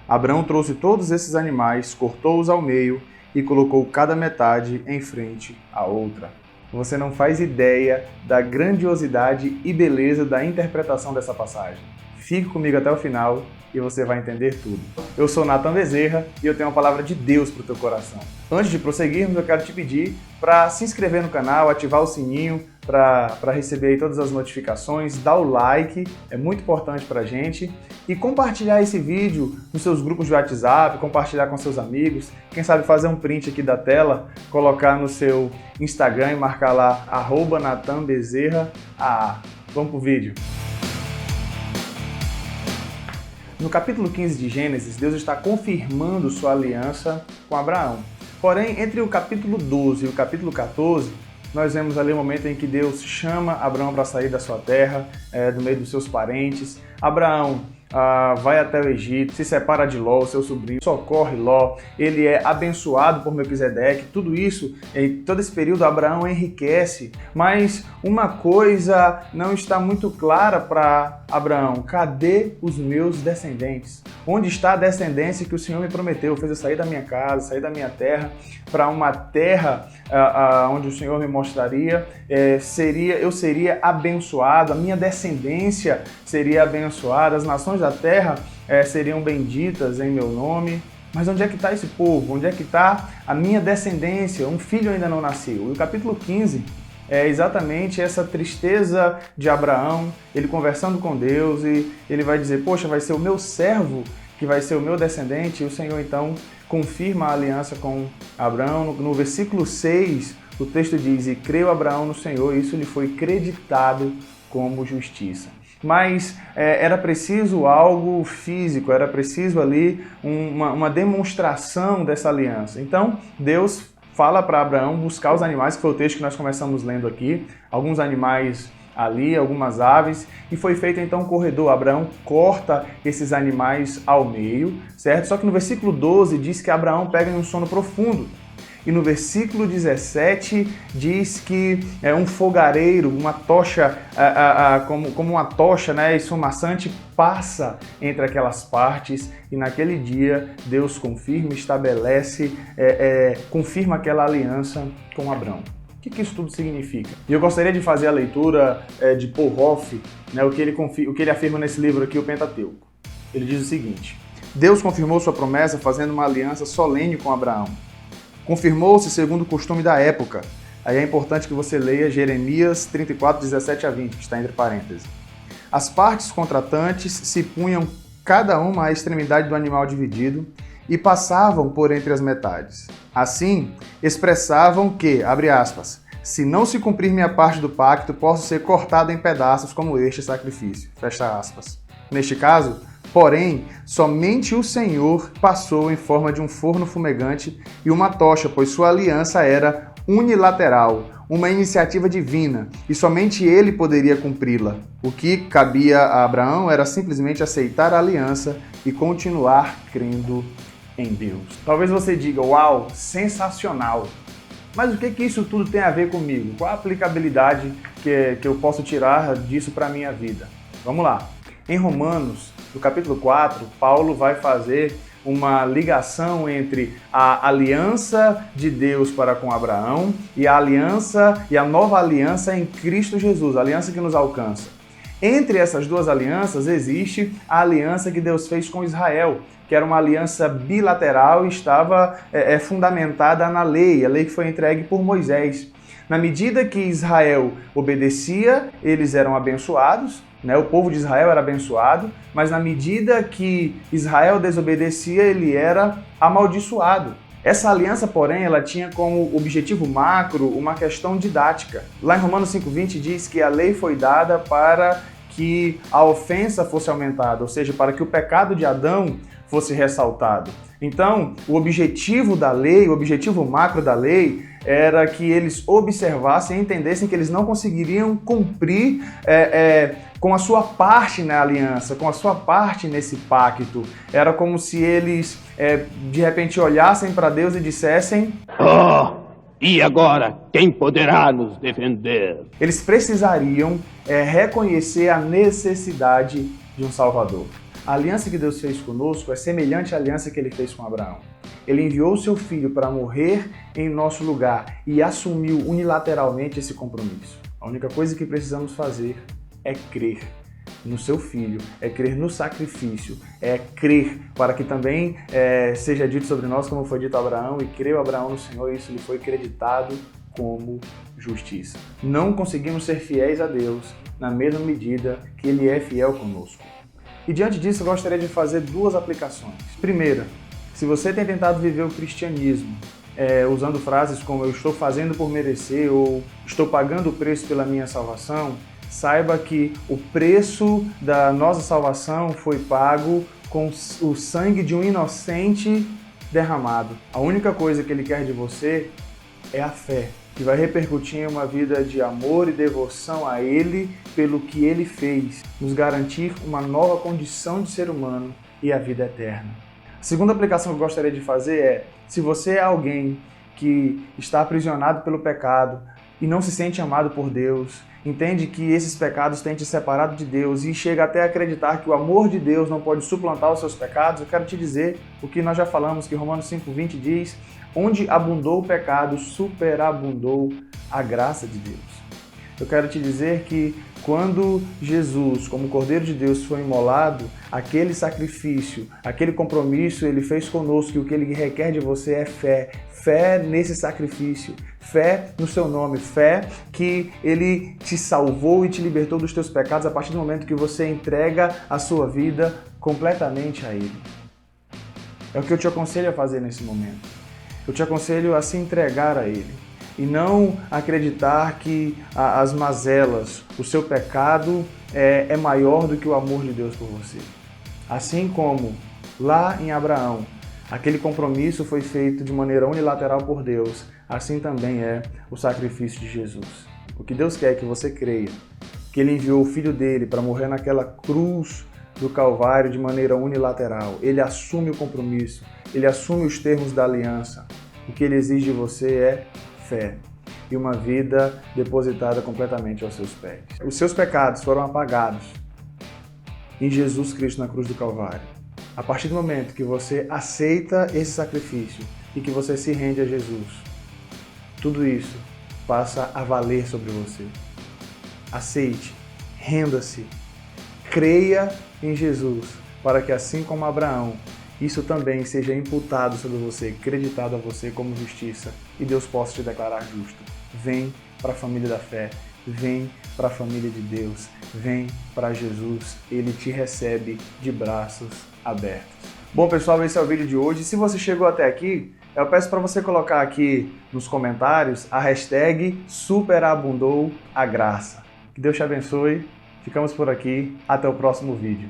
Abraão trouxe todos esses animais, cortou-os ao meio e colocou cada metade em frente à outra. Você não faz ideia da grandiosidade e beleza da interpretação dessa passagem. Fique comigo até o final e você vai entender tudo. Eu sou Natan Bezerra e eu tenho uma palavra de Deus para o teu coração. Antes de prosseguirmos, eu quero te pedir para se inscrever no canal, ativar o sininho para receber aí todas as notificações, dar o like, é muito importante para a gente, e compartilhar esse vídeo nos seus grupos de WhatsApp, compartilhar com seus amigos, quem sabe fazer um print aqui da tela, colocar no seu Instagram e marcar lá @NatanBezerra. Vamos pro vídeo. No capítulo 15 de Gênesis, Deus está confirmando sua aliança com Abraão. Porém, entre o capítulo 12 e o capítulo 14, nós vemos ali o momento em que Deus chama Abraão para sair da sua terra, do meio dos seus parentes. Abraão vai até o Egito, se separa de Ló, seu sobrinho, socorre Ló, ele é abençoado por Melquisedeque, tudo isso, em todo esse período Abraão enriquece, mas uma coisa não está muito clara para Abraão: cadê os meus descendentes? Onde está a descendência que o Senhor me prometeu? Fez eu sair da minha casa, sair da minha terra, para uma terra onde o Senhor me mostraria, eu seria abençoado, a minha descendência seria abençoada, as nações da terra seriam benditas em meu nome. Mas onde é que está esse povo? Onde é que está a minha descendência? Um filho ainda não nasceu. E o capítulo 15 é exatamente essa tristeza de Abraão, ele conversando com Deus, e ele vai dizer: poxa, vai ser o meu servo que vai ser o meu descendente. E o Senhor então confirma a aliança com Abraão. No versículo 6, o texto diz: e creu Abraão no Senhor, e isso lhe foi creditado como justiça. Mas era preciso algo físico, era preciso ali uma demonstração dessa aliança. Então Deus fala para Abraão buscar os animais, que foi o texto que nós começamos lendo aqui, alguns animais ali, algumas aves, e foi feito então um corredor. Abraão corta esses animais ao meio, certo? Só que no versículo 12 diz que Abraão pega em um sono profundo. E no versículo 17 diz que um fogareiro, uma tocha, como uma tocha, né, esfumaçante, passa entre aquelas partes, e naquele dia Deus confirma, estabelece, confirma aquela aliança com Abraão. O que isso tudo significa? E eu gostaria de fazer a leitura de Paul Hoff, né, o que ele afirma nesse livro aqui, o Pentateuco. Ele diz o seguinte: Deus confirmou sua promessa fazendo uma aliança solene com Abraão. Confirmou-se segundo o costume da época. Aí é importante que você leia Jeremias 34, 17 a 20, que está entre parênteses. As partes contratantes se punham cada uma à extremidade do animal dividido e passavam por entre as metades. Assim, expressavam que, abre aspas, se não se cumprir minha parte do pacto, posso ser cortado em pedaços como este sacrifício. Fecha aspas. Neste caso, porém, somente o Senhor passou em forma de um forno fumegante e uma tocha, pois sua aliança era unilateral, uma iniciativa divina, e somente ele poderia cumpri-la. O que cabia a Abraão era simplesmente aceitar a aliança e continuar crendo em Deus. Talvez você diga: uau, sensacional! Mas o que isso tudo tem a ver comigo? Qual a aplicabilidade que eu posso tirar disso para a minha vida? Vamos lá. Em Romanos, no capítulo 4, Paulo vai fazer uma ligação entre a aliança de Deus para com Abraão e a aliança e a nova aliança em Cristo Jesus, a aliança que nos alcança. Entre essas duas alianças existe a aliança que Deus fez com Israel, que era uma aliança bilateral e estava fundamentada na lei, a lei que foi entregue por Moisés. Na medida que Israel obedecia, eles eram abençoados, né? O povo de Israel era abençoado, mas na medida que Israel desobedecia, ele era amaldiçoado. Essa aliança, porém, ela tinha como objetivo macro uma questão didática. Lá em Romanos 5,20 diz que a lei foi dada para que a ofensa fosse aumentada, ou seja, para que o pecado de Adão fosse ressaltado. Então, o objetivo da lei, o objetivo macro da lei, era que eles observassem e entendessem que eles não conseguiriam cumprir com a sua parte na aliança, com a sua parte nesse pacto. Era como se eles, de repente, olhassem para Deus e dissessem: e agora, quem poderá nos defender? Eles precisariam reconhecer a necessidade de um Salvador. A aliança que Deus fez conosco é semelhante à aliança que ele fez com Abraão. Ele enviou o seu filho para morrer em nosso lugar e assumiu unilateralmente esse compromisso. A única coisa que precisamos fazer é crer no seu filho, é crer no sacrifício, é crer para que também seja dito sobre nós como foi dito a Abraão, e creu Abraão no Senhor e isso lhe foi creditado como justiça. Não conseguimos ser fiéis a Deus na mesma medida que Ele é fiel conosco. E diante disso eu gostaria de fazer duas aplicações. Primeira, se você tem tentado viver o cristianismo usando frases como eu estou fazendo por merecer ou estou pagando o preço pela minha salvação, saiba que o preço da nossa salvação foi pago com o sangue de um inocente derramado. A única coisa que Ele quer de você é a fé, que vai repercutir em uma vida de amor e devoção a Ele pelo que Ele fez, nos garantir uma nova condição de ser humano e a vida eterna. A segunda aplicação que eu gostaria de fazer é, se você é alguém que está aprisionado pelo pecado e não se sente amado por Deus, entende que esses pecados têm te separado de Deus e chega até a acreditar que o amor de Deus não pode suplantar os seus pecados, eu quero te dizer o que nós já falamos, que Romanos 5:20 diz: onde abundou o pecado, superabundou a graça de Deus. Eu quero te dizer que quando Jesus, como Cordeiro de Deus, foi imolado, aquele sacrifício, aquele compromisso, Ele fez conosco, e o que Ele requer de você é fé. Fé nesse sacrifício, fé no seu nome, fé que Ele te salvou e te libertou dos teus pecados a partir do momento que você entrega a sua vida completamente a Ele. É o que eu te aconselho a fazer nesse momento. Eu te aconselho a se entregar a Ele e não acreditar que as mazelas, o seu pecado é maior do que o amor de Deus por você. Assim como lá em Abraão, aquele compromisso foi feito de maneira unilateral por Deus, assim também é o sacrifício de Jesus. O que Deus quer é que você creia, que Ele enviou o Filho dele para morrer naquela cruz do Calvário de maneira unilateral. Ele assume o compromisso, Ele assume os termos da aliança. O que Ele exige de você é fé e uma vida depositada completamente aos seus pés. Os seus pecados foram apagados em Jesus Cristo na cruz do Calvário. A partir do momento que você aceita esse sacrifício e que você se rende a Jesus, tudo isso passa a valer sobre você. Aceite, renda-se, creia em Jesus, para que assim como Abraão, isso também seja imputado sobre você, creditado a você como justiça, e Deus possa te declarar justo. Vem para a família da fé, vem para a família de Deus, vem para Jesus, Ele te recebe de braços abertos. Bom, pessoal, esse é o vídeo de hoje. Se você chegou até aqui, eu peço para você colocar aqui nos comentários a hashtag superabundou a graça. Que Deus te abençoe, ficamos por aqui, até o próximo vídeo.